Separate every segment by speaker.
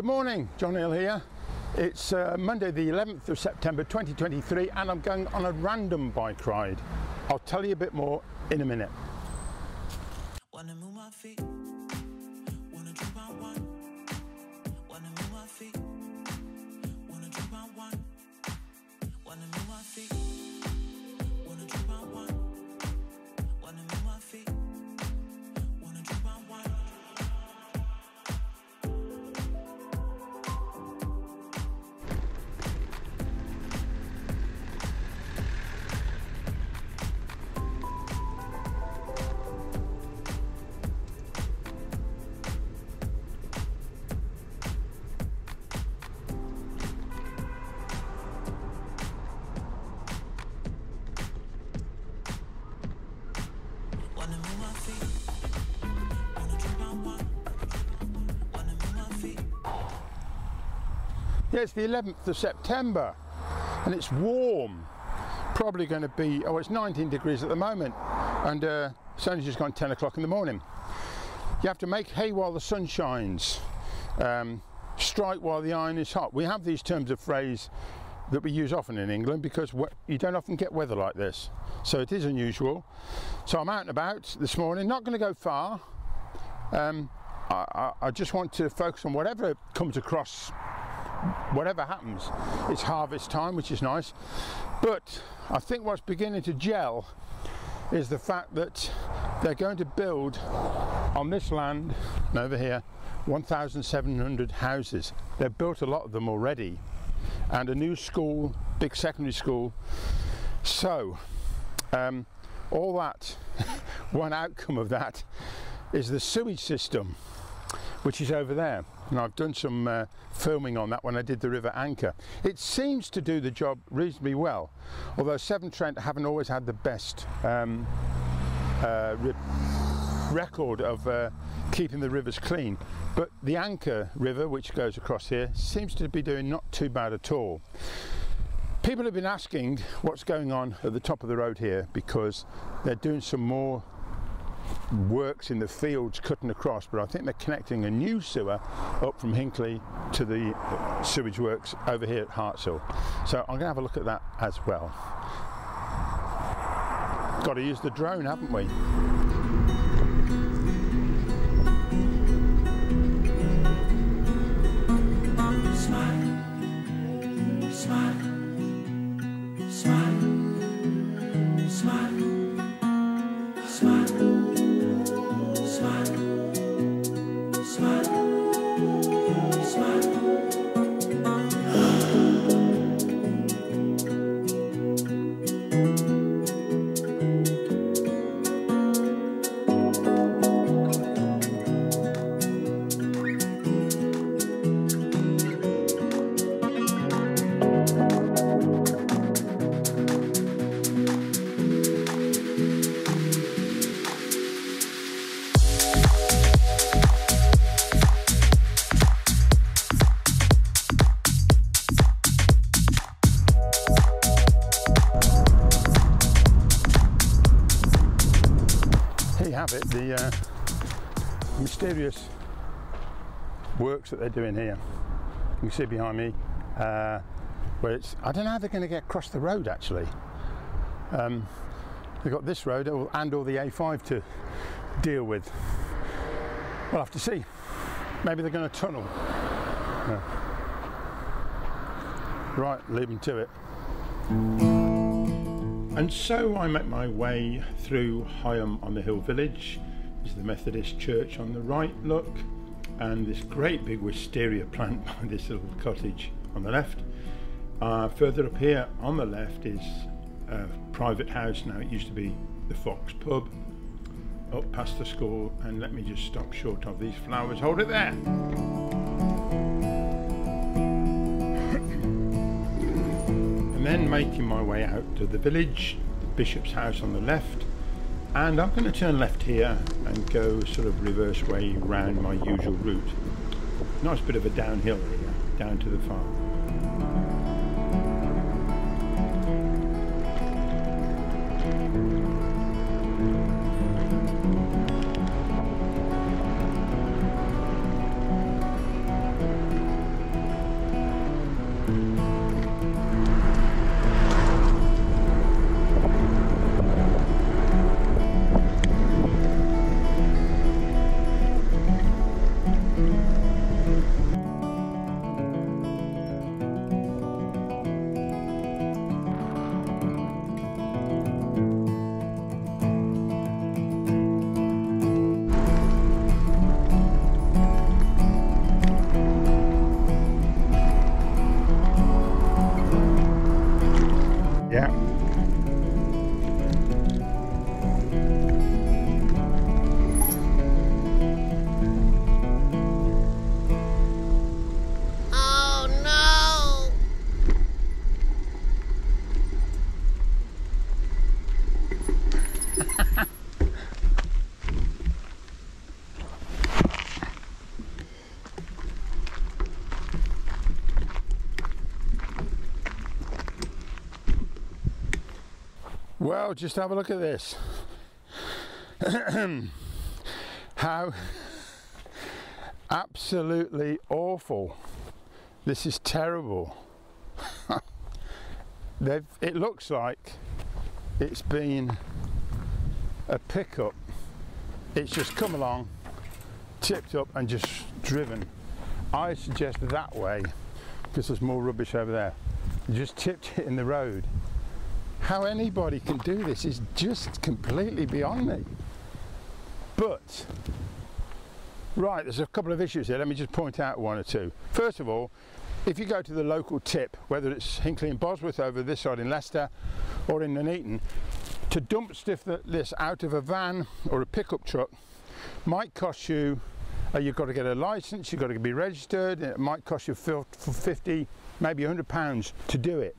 Speaker 1: Good morning, John Neal here. It's Monday the 11th of September 2023 and I'm going on a random bike ride. I'll tell you a bit more in a minute.
Speaker 2: Wanna move my feet, wanna drink my wine, wanna move my feet, wanna drink my wine, wanna move my feet, wanna drink my wine, wanna move my feet, wanna drink my wine.
Speaker 1: Yeah, it's the 11th of September and it's warm. Probably going to be, oh, it's 19 degrees at the moment and it's only just gone 10 o'clock in the morning. You have to make hay while the sun shines, strike while the iron is hot. We have these terms of phrase that we use often in England because you don't often get weather like this. So it is unusual. So I'm out and about this morning, not going to go far. I just want to focus on whatever comes across. Whatever happens. It's harvest time, which is nice, but I think what's beginning to gel is the fact that they're going to build on this land and over here 1,700 houses. They've built a lot of them already and a new school, big secondary school. So all that one outcome of that is the sewage system, which is over there, and I've done some filming on that when I did the River Anchor. It seems to do the job reasonably well, although Severn Trent haven't always had the best record of keeping the rivers clean, but the Anchor River, which goes across here, seems to be doing not too bad at all. People have been asking what's going on at the top of the road here because they're doing some more works in the fields cutting across, but I think they're connecting a new sewer up from Hinckley to the sewage works over here at Hartshill. So I'm going to have a look at that as well. Got to use the drone, haven't we?
Speaker 2: Smile, smile, smile, smile, smile. The mysterious works that they're doing here. You can see behind me where it's, I don't know how they're going to get across the road actually. They've got this road and all the A5 to deal with. We'll have to see. Maybe they're going to tunnel. Yeah. Right, leave them to it. And so I make my way through Higham on the Hill Village. This is the Methodist church on the right, look, and this great big wisteria plant by this little cottage on the left. Further up here on the left is a private house. Now it used to be the Fox pub. Up past the school, and let me just stop short of these flowers. Hold it there. And then making my way out to the village, the bishop's house on the left, and I'm going to turn left here and go sort of reverse way round my usual route. Nice bit of a downhill here, down to the farm.
Speaker 1: Well, just have a look at this. How absolutely awful. This is terrible. It looks like it's been a pickup. It's just come along, tipped up and just driven. I suggest that way because there's more rubbish over there. Just tipped it in the road. How anybody can do this is just completely beyond me. But, right, there's a couple of issues here. Let me just point out one or two. First of all, if you go to the local tip, whether it's Hinckley and Bosworth over this side in Leicester or in Nuneaton, to dump stuff like this out of a van or a pickup truck might cost you, you've got to get a license, you've got to be registered, and it might cost you for 50, maybe £100 to do it.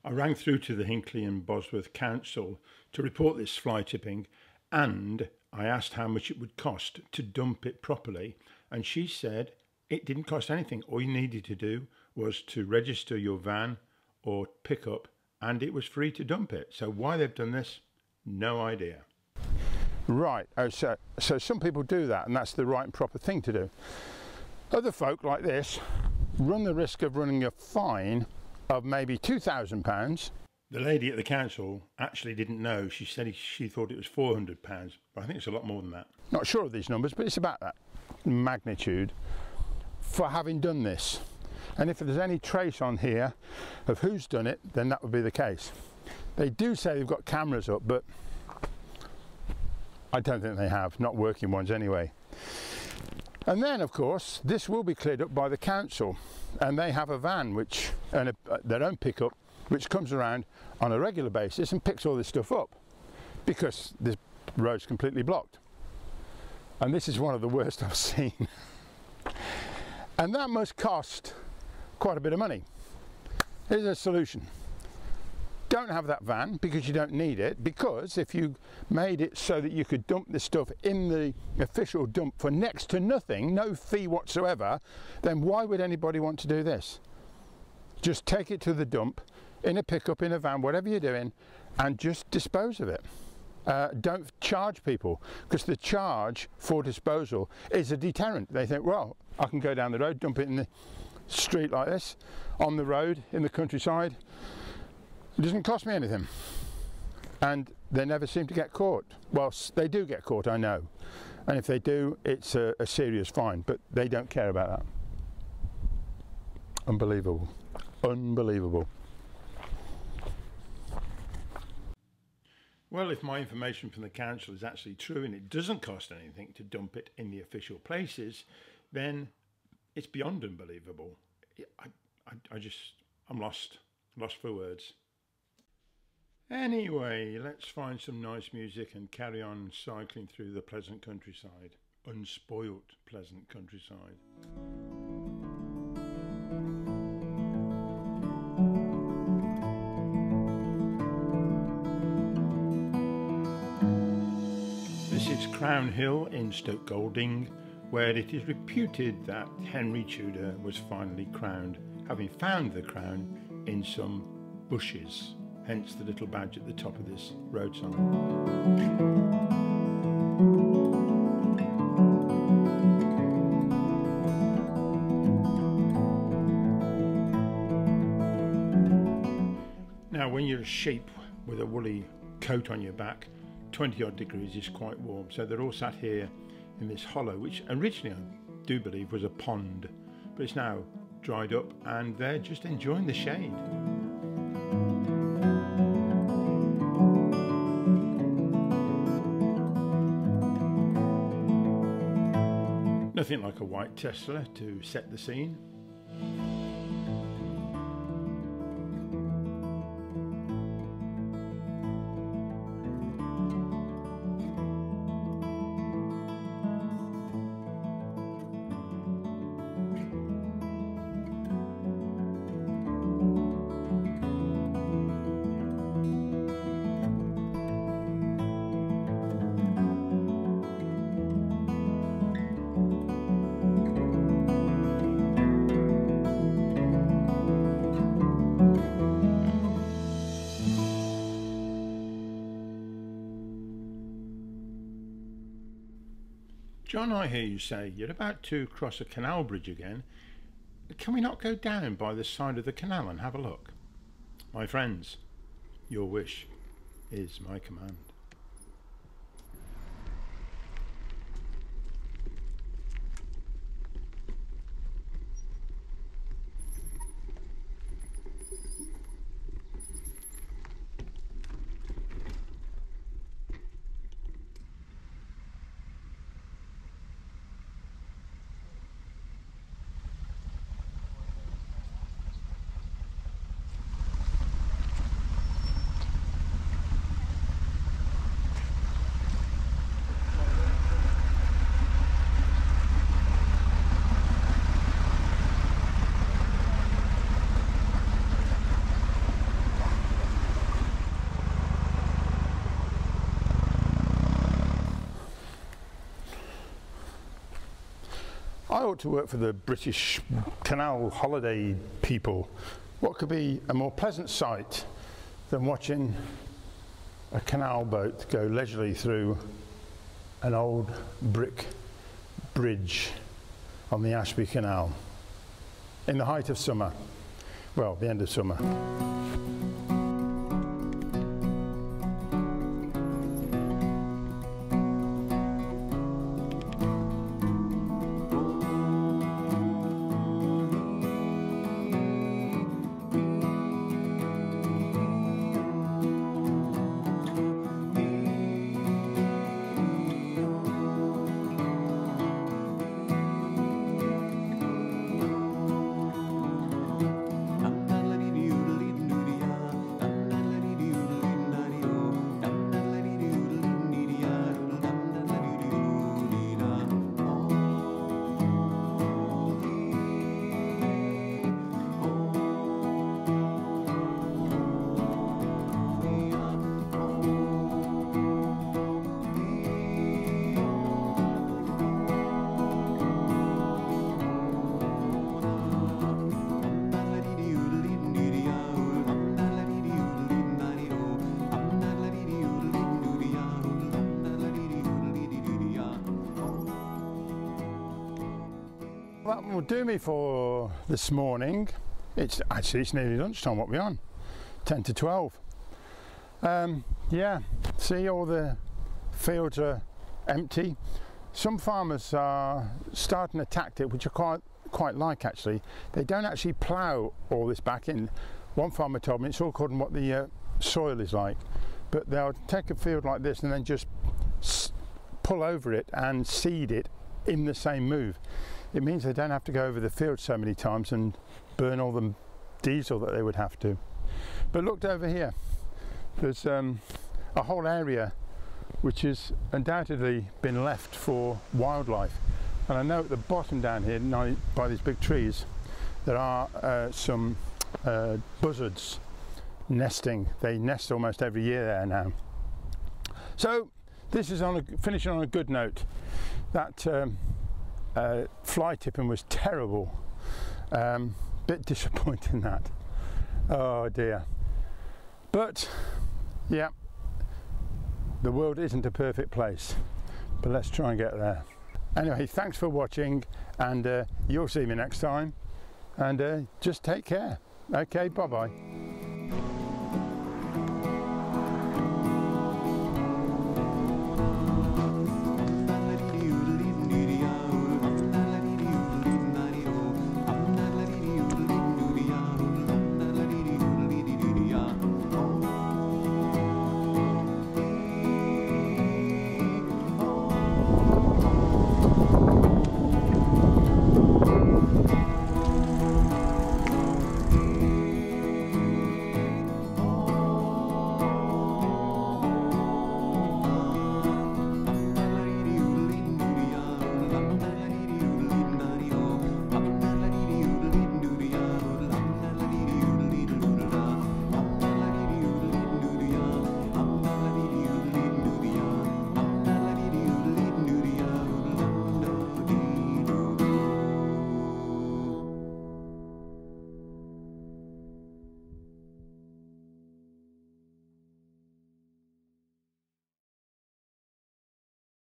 Speaker 2: I rang through to the Hinckley and Bosworth Council to report this fly tipping, and I asked how much it would cost to dump it properly, and she said it didn't cost anything. All you needed to do was to register your van or pickup, and it was free to dump it. So why they've done this, no idea.
Speaker 1: Right, so some people do that, and that's the right and proper thing to do. Other folk like this run the risk of running a fine of maybe £2,000.
Speaker 2: The lady at the council actually didn't know. She said she thought it was £400, but I think it's a lot more than that.
Speaker 1: Not sure of these numbers, but it's about that magnitude for having done this. And if there's any trace on here of who's done it, then that would be the case. They do say they've got cameras up, but I don't think they have, not working ones anyway. And then, of course, this will be cleared up by the council, and they have a van and their own pickup which comes around on a regular basis and picks all this stuff up because this road's completely blocked. And this is one of the worst I've seen. And that must cost quite a bit of money. Here's a solution. Don't have that van because you don't need it, because if you made it so that you could dump this stuff in the official dump for next to nothing, no fee whatsoever, then why would anybody want to do this? Just take it to the dump in a pickup, in a van, whatever you're doing, and just dispose of it. Don't charge people, because the charge for disposal is a deterrent. They think, well, I can go down the road, dump it in the street like this, on the road, in the countryside. It doesn't cost me anything. And they never seem to get caught. Well, they do get caught, I know. And if they do, it's a serious fine, but they don't care about that. Unbelievable. Unbelievable.
Speaker 2: Well, if my information from the council is actually true and it doesn't cost anything to dump it in the official places, then it's beyond unbelievable. I'm lost for words. Anyway, let's find some nice music and carry on cycling through the pleasant countryside. Unspoilt pleasant countryside. This is Crown Hill in Stoke Golding, where it is reputed that Henry Tudor was finally crowned, having found the crown in some bushes, hence the little badge at the top of this road sign. Now, when you're a sheep with a woolly coat on your back, 20 odd degrees is quite warm, so they're all sat here in this hollow, which originally I do believe was a pond, but it's now dried up and they're just enjoying the shade. Nothing like a white Tesla to set the scene. John, I hear you say you're about to cross a canal bridge again. Can we not go down by the side of the canal and have a look? My friends, your wish is my command.
Speaker 1: I ought to work for the British canal holiday people. What could be a more pleasant sight than watching a canal boat go leisurely through an old brick bridge on the Ashby Canal in the height of summer, well, the end of summer. That will do me for this morning. It's nearly lunchtime. What are we on? 10 to 12. Yeah, see, all the fields are empty. Some farmers are starting a tactic which I quite like actually. They don't actually plough all this back in. One farmer told me it's all according to what the soil is like, but they'll take a field like this and then just pull over it and seed it in the same move. It means they don't have to go over the field so many times and burn all the diesel that they would have to. But look over here, there's a whole area which has undoubtedly been left for wildlife. And I know at the bottom down here, by these big trees, there are some buzzards nesting. They nest almost every year there now. So this is finishing on a good note. That fly tipping was terrible. Bit disappointing that. Oh dear. But yeah, the world isn't a perfect place, but let's try and get there. Anyway, thanks for watching, and you'll see me next time, and just take care. Okay, bye bye.